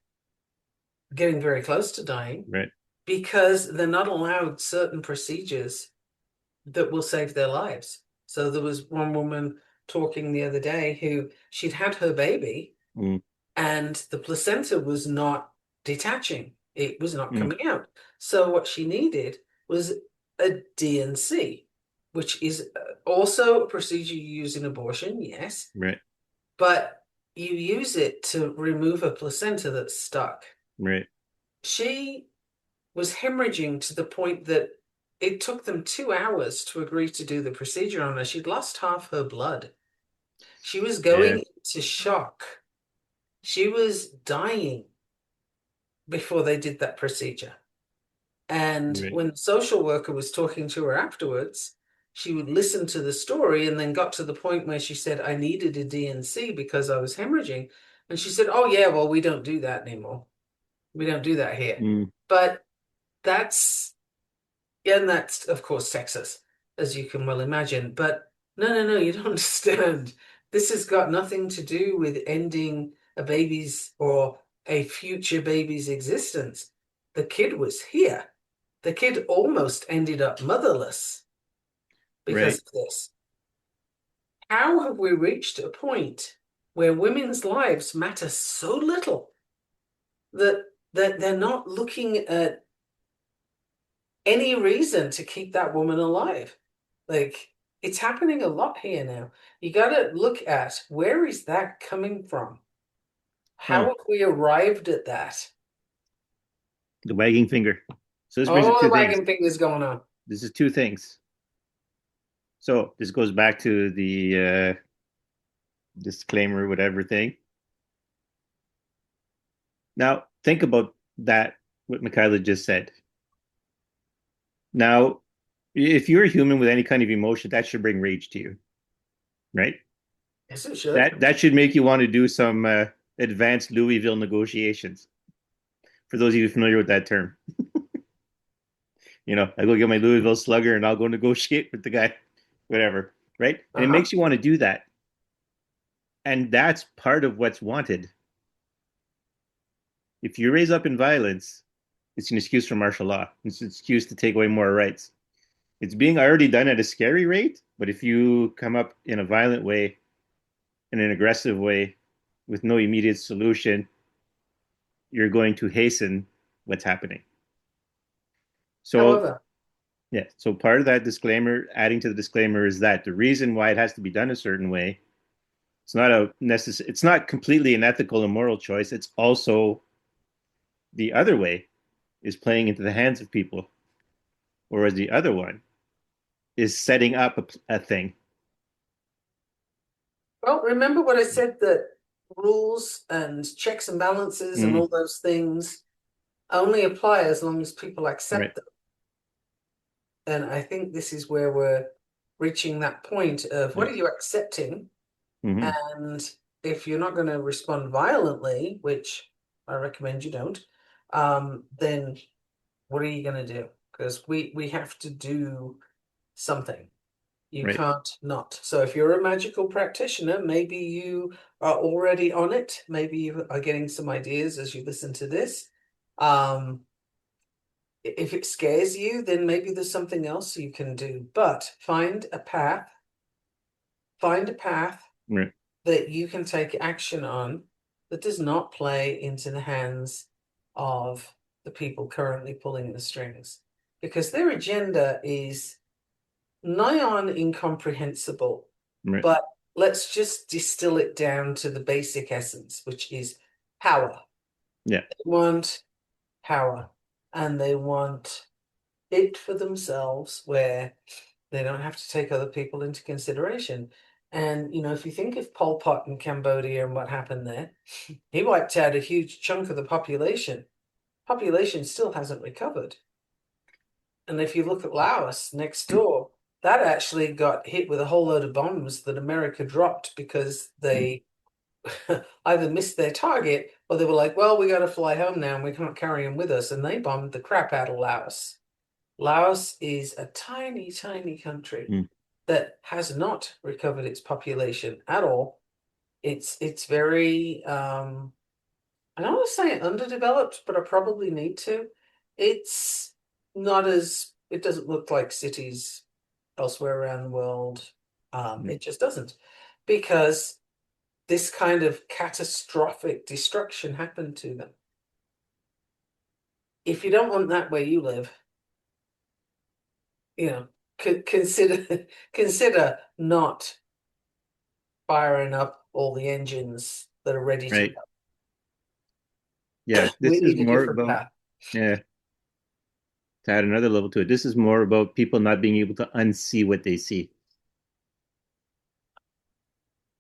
getting very close to dying Right. because they're not allowed certain procedures that will save their lives. So there was one woman talking the other day who she'd had her baby Mm, and the placenta was not detaching. It was not mm, coming out. So what she needed was a D&C, which is also a procedure you use in abortion, yes, right. but you use it to remove a placenta that's stuck. Right. She was hemorrhaging to the point that it took them 2 hours to agree to do the procedure on her. She'd lost half her blood. She was Yeah. going into shock. She was dying before they did that procedure. And Right. when the social worker was talking to her afterwards, she would listen to the story and then got to the point where she said, I needed a D&C because I was hemorrhaging. And she said, oh, yeah, well, we don't do that anymore. We don't do that here. Mm, But that's Yeah, and that's, of course, Texas, as you can well imagine. But no, no, no, you don't understand. This has got nothing to do with ending a baby's or a future baby's existence. The kid was here. The kid almost ended up motherless because Right. of this. How have we reached a point where women's lives matter so little that they're not looking at any reason to keep that woman alive? Like, it's happening a lot here now. You got to look at where is that coming from? How Oh, have we arrived at that? the wagging finger. So this brings up Oh, the two things. wagging finger's going on. This is two things. So this goes back to the disclaimer, whatever thing. Now think about that. What Michaela just said. Now, if you're a human with any kind of emotion, that should bring rage to you, right? Yes, it should. That should make you want to do some advanced Louisville negotiations. For those of you familiar with that term, I go get my Louisville Slugger and I'll go negotiate with the guy, whatever, right? And it Uh-huh. makes you want to do that, and that's part of what's wanted. If you raise up in violence, it's an excuse for martial law. It's an excuse to take away more rights. It's being already done at a scary rate, but if you come up in a violent way, in an aggressive way, with no immediate solution, you're going to hasten what's happening. So, However, yeah, so part of that disclaimer, adding to the disclaimer, is that the reason why it has to be done a certain way, it's not completely an ethical and moral choice. It's also the other way is playing into the hands of people, whereas the other one is setting up a thing. well, remember what I said that rules and checks and balances and Mm, all those things only apply as long as people right. accept them. And I think this is where we're reaching that point of what Yeah. are you accepting? Hmm. And if you're not going to respond violently, which I recommend you don't, then what are you going to do? Because we have to do something. You Right. can't not. So if you're a magical practitioner, maybe you are already on it. Maybe you are getting some ideas as you listen to this. Um, if it scares you, then maybe there's something else you can do. But find a path Right. that you can take action on that does not play into the hands of the people currently pulling the strings. Because their agenda is nigh on incomprehensible, Right. but let's just distill it down to the basic essence, which is power. Yeah. They want power and they want it for themselves where they don't have to take other people into consideration. And, if you think of Pol Pot in Cambodia and what happened there, he wiped out a huge chunk of the population. Population still hasn't recovered. And if you look at Laos next door, that actually got hit with a whole load of bombs that America dropped because Mm, they either missed their target or they were like, well, we got to fly home now and we can't carry them with us. And they bombed the crap out of Laos. Laos is a tiny, tiny country mm, that has not recovered its population at all. It's very I don't want to say underdeveloped, but I probably need to. It's not as it doesn't look like cities elsewhere around the world. mm. It just doesn't. Because this kind of catastrophic destruction happened to them. If you don't want that where you live, you know, consider consider not firing up all the engines that are ready to Right. go. Yeah. We This is need a more different about, path. yeah, to add another level to it. This is more about people not being able to unsee what they see.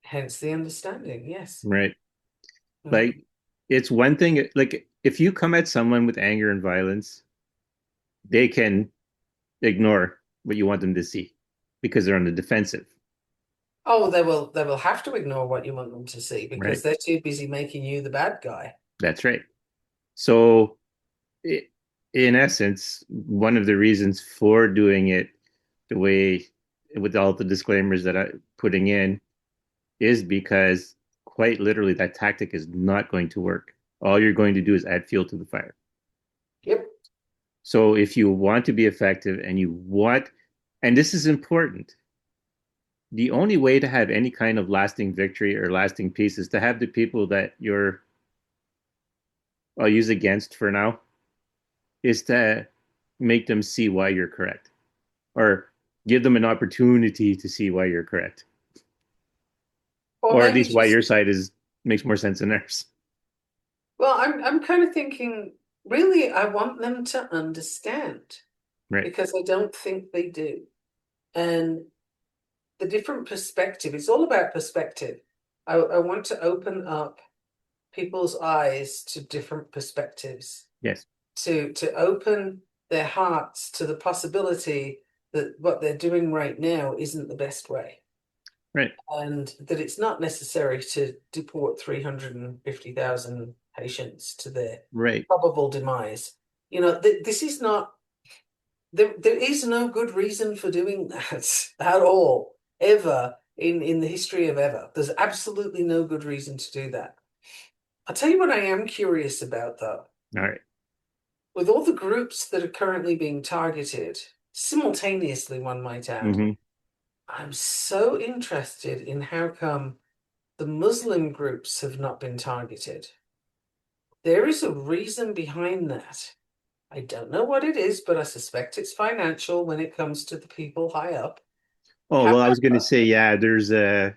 Hence the understanding, yes. Right. Mhm. Like, it's one thing, like, if you come at someone with anger and violence, they can ignore what you want them to see because they're on the defensive. Oh, they will have to ignore what you want them to see because Right. they're too busy making you the bad guy. That's right. So, I in essence, one of the reasons for doing it the way with all the disclaimers that I'm putting in is because quite literally that tactic is not going to work. All you're going to do is add fuel to the fire. Yep. So if you want to be effective and you want, and this is important, the only way to have any kind of lasting victory or lasting peace is to have the people that I'll use against for now, is to make them see why you're correct or give them an opportunity to see why you're correct, Or or at maybe least why just, your side is makes more sense than theirs. well, I'm kind of thinking, really, I want them to understand Right. because I don't think they do. And the different perspective, it's all about perspective. I want to open up people's eyes to different perspectives, Yes. to open their hearts to the possibility that what they're doing right now isn't the best way, Right. and that it's not necessary to deport 350,000 patients to their Right. probable demise. This is not, there is no good reason for doing that at all, ever in the history of ever. There's absolutely no good reason to do that. I'll tell you what I am curious about, though. All right. With all the groups that are currently being targeted, simultaneously, one might add, Mm-hmm. I'm so interested in how come the Muslim groups have not been targeted. There is a reason behind that. I don't know what it is, but I suspect it's financial when it comes to the people high up. Oh, well, I was going to However, say, yeah, there's a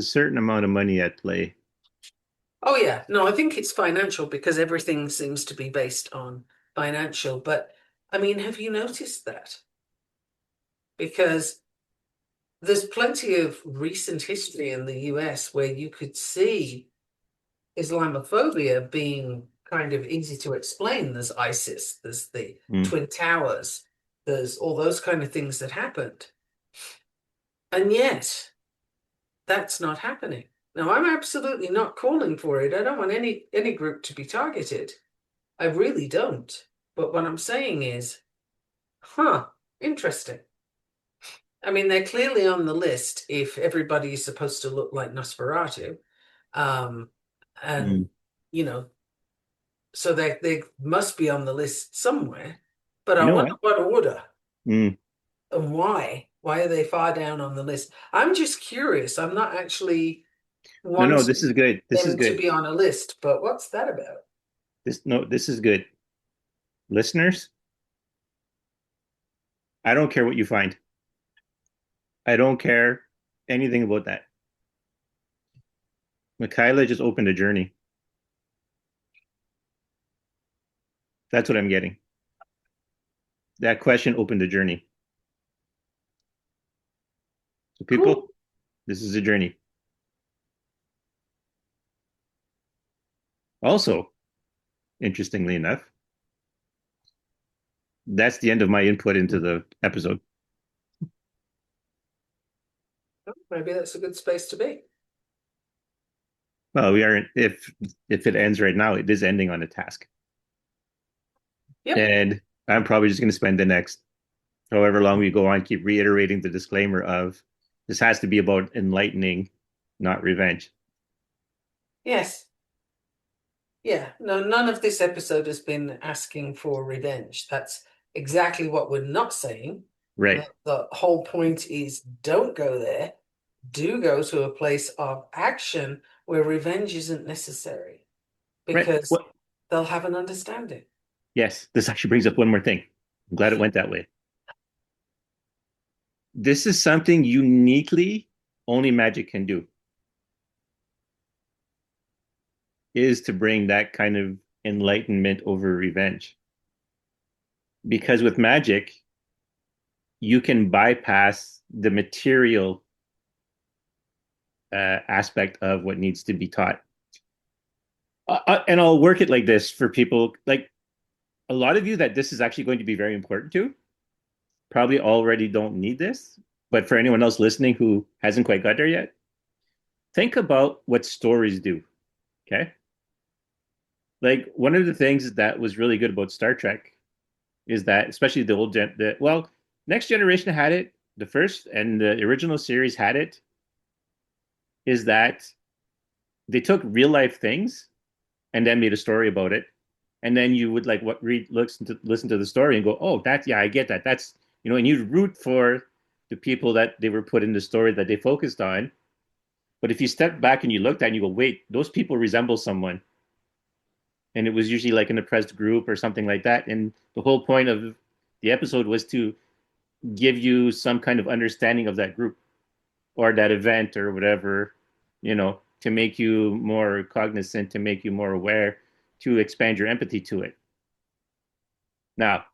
certain amount of money at play. oh yeah, no, I think it's financial because everything seems to be based on financial. But I mean, have you noticed that? Because there's plenty of recent history in the US where you could see Islamophobia being kind of easy to explain. There's ISIS, there's the Mm. Twin Towers, there's all those kind of things that happened. And yet, that's not happening. Now, I'm absolutely not calling for it. I don't want any group to be targeted. I really don't. But what I'm saying is, huh, interesting. I mean, they're clearly on the list if everybody is supposed to look like Nosferatu. Um, and, Mm. you know, so they must be on the list somewhere. But You I know wonder what? what order Mm. and why. Why are they far down on the list? I'm just curious. I'm not actually No, no, this is wanting good. This is them to good. be on a list, but what's that about? This no, this is good. Listeners, I don't care what you find. I don't care anything about that. Michaela just opened a journey. That's what I'm getting. That question opened a journey. So Cool. people, this is a journey. Also, interestingly enough, that's the end of my input into the episode. Maybe that's a good space to be. Well, we aren't if it ends right now, it is ending on a task. Yep. And I'm probably just going to spend the next however long we go on keep reiterating the disclaimer of this has to be about enlightening, not revenge. Yes. Yeah. No, none of this episode has been asking for revenge. That's exactly what we're not saying. Right. The whole point is don't go there. Do go to a place of action where revenge isn't necessary Right. because Well, they'll have an understanding. yes, this actually brings up one more thing. I'm glad it went that way. This is something uniquely only magic can do, is to bring that kind of enlightenment over revenge. Because with magic, you can bypass the material aspect of what needs to be taught. And I'll work it like this for people, like a lot of you that this is actually going to be very important to, probably already don't need this. But for anyone else listening who hasn't quite got there yet, think about what stories do. Okay. Like one of the things that was really good about Star Trek is that, especially the old well, Next Generation had it, the first and the original series had it, is that they took real life things and then made a story about it. And then you would like what read listen to the story and go, oh, that's yeah, I get that. That's and you'd root for the people that they were put in the story that they focused on. But if you step back and you looked at it and you go, wait, those people resemble someone. And it was usually like an oppressed group or something like that. And the whole point of the episode was to give you some kind of understanding of that group or that event or whatever, to make you more cognizant, to make you more aware, to expand your empathy to it. Now,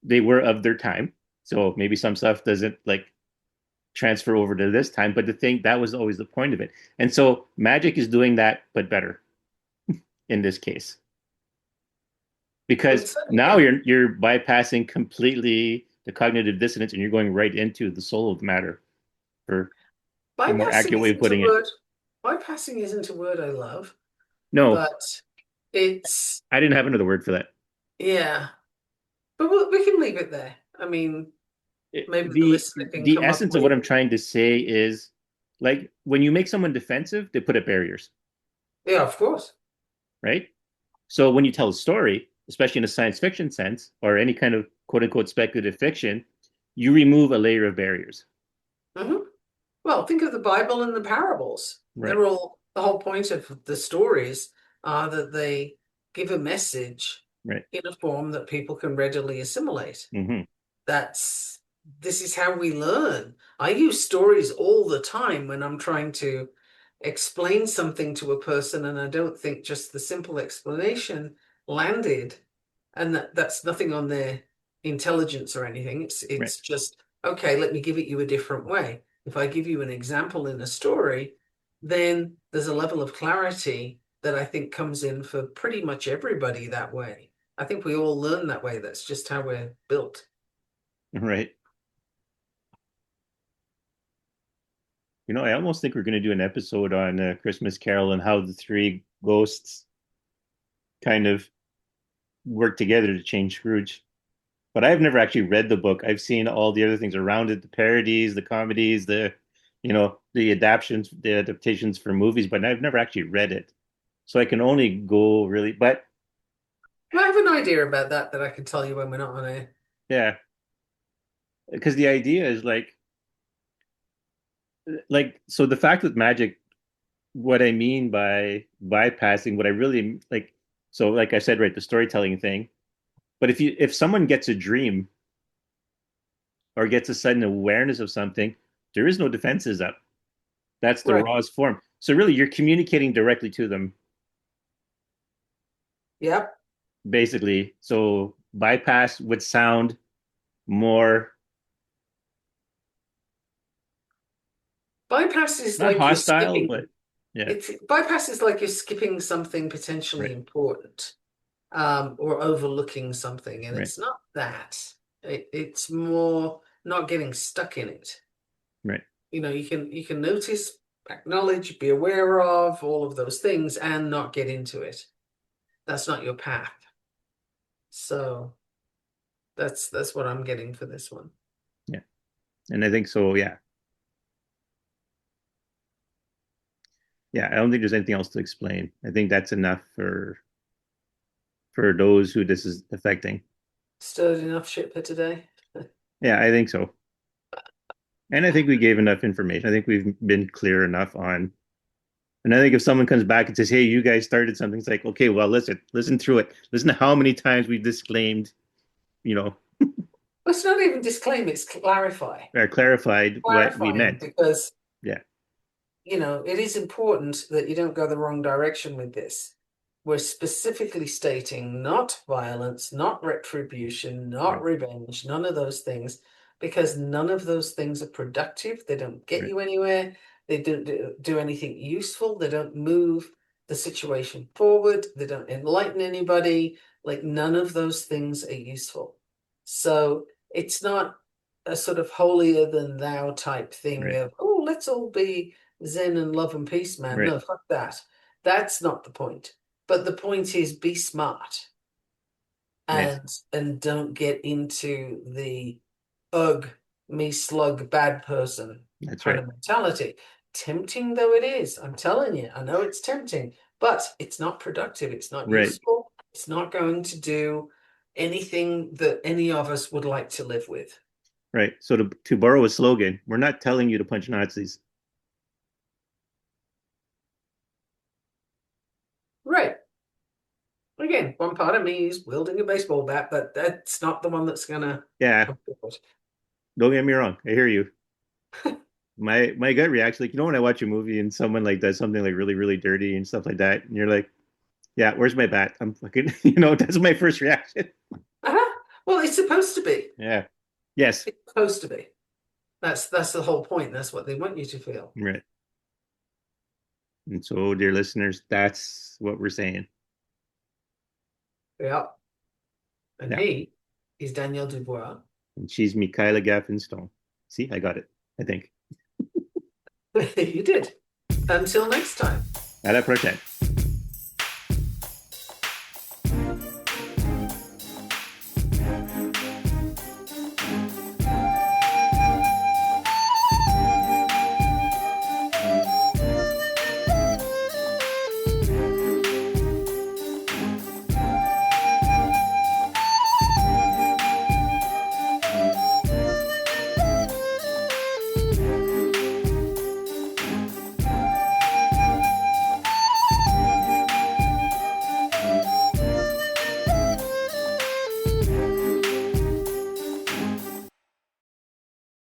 they were of their time. So maybe some stuff doesn't like transfer over to this time, but the thing that was always the point of it. And so magic is doing that, but better in this case. Would Because say, now yeah. you're bypassing completely the cognitive dissonance and you're going right into the soul of the matter for a more Bypassing accurate way of isn't a putting it. word. Bypassing isn't a word I love, No, but it's I didn't have another word for that. yeah. But we can leave it there. I mean, maybe the the listener can the come up essence of what with, I'm trying to say is like when you make someone defensive, they put up barriers, yeah, of course. right? So when you tell a story, especially in a science fiction sense or any kind of quote unquote speculative fiction, you remove a layer of barriers. Hmm. Well, think of the Bible and the parables. Right. They're all the whole point of the stories are that they give a message Right. in a form that people can readily assimilate. Mm-hmm. That's this is how we learn. I use stories all the time when I'm trying to explain something to a person, and I don't think just the simple explanation landed, and that's nothing on their intelligence or anything. It's Right. it's just okay, let me give it you a different way. If I give you an example in a story, then there's a level of clarity that I think comes in for pretty much everybody that way. I think we all learn that way. That's just how we're built. Right. I almost think we're going to do an episode on Christmas Carol and how the three ghosts kind of work together to change Scrooge. But I've never actually read the book. I've seen all the other things around it, the parodies, the comedies, the adaptations for movies, but I've never actually read it. So I can only go really, but I have an idea about that I can tell you when we're not on air. yeah, because the idea is so the fact with magic, what I mean by bypassing, what I really like, so like I said, right, the storytelling thing. But if someone gets a dream or gets a sudden awareness of something, there is no defenses up. That's the Right. rawest form. So really, you're communicating directly to them, Yep. basically. So bypass would sound more Bypass is not like you're hostile, skipping. but yeah, It's bypass is like you're skipping something potentially right, important, or overlooking something, and right, it's not that. It's more not getting stuck in it. right, You can notice, acknowledge, be aware of all of those things, and not get into it. That's not your path. So that's what I'm getting for this one. yeah. And I think so. Yeah, yeah. I don't think there's anything else to explain. I think that's enough for those who this is affecting. Stirred enough shit for today. Yeah, I think so. And I think we gave enough information. I think we've been clear enough on. And I think if someone comes back and says, "Hey, you guys started something," it's like, okay, well, listen through it. Listen to how many times we've disclaimed, you know, Let's not even disclaim, it's clarify. or clarified what we Clarifying meant. because, Yeah, it is important that you don't go the wrong direction with this. We're specifically stating not violence, not retribution, not right, revenge, none of those things, because none of those things are productive. They don't get right, you anywhere. They don't do anything useful. They don't move the situation forward. They don't enlighten anybody. Like none of those things are useful. So it's not a sort of holier than thou type thing right, of, oh, let's all be Zen and love and peace, man. right. No, fuck that. That's not the point. But the point is be smart Yes, and don't get into the ugh, me slug bad person that's kind right. of mentality. tempting though it is, I'm telling you, I know it's tempting, but it's not productive. It's not Right. useful. It's not going to do anything that any of us would like to live with. Right. So to borrow a slogan, we're not telling you to punch Nazis. Right. Again, one part of me is wielding a baseball bat, but that's not the one that's gonna Yeah. come forward. Don't get me wrong. I hear you. My gut reaction, like, when I watch a movie and someone like does something like really, really dirty and stuff like that, and you're like, yeah, where's my bat? I'm fucking, that's my first reaction. Uh-huh. Well, it's supposed to be. Yeah. Yes. It's supposed to be. That's the whole point. That's what they want you to feel. Right. And so, dear listeners, that's what we're saying. Yeah. And Yeah. he is Daniel Dubois. And she's Michaela Stone. See, I got it, I think. You did. Until next time. À la prochaine.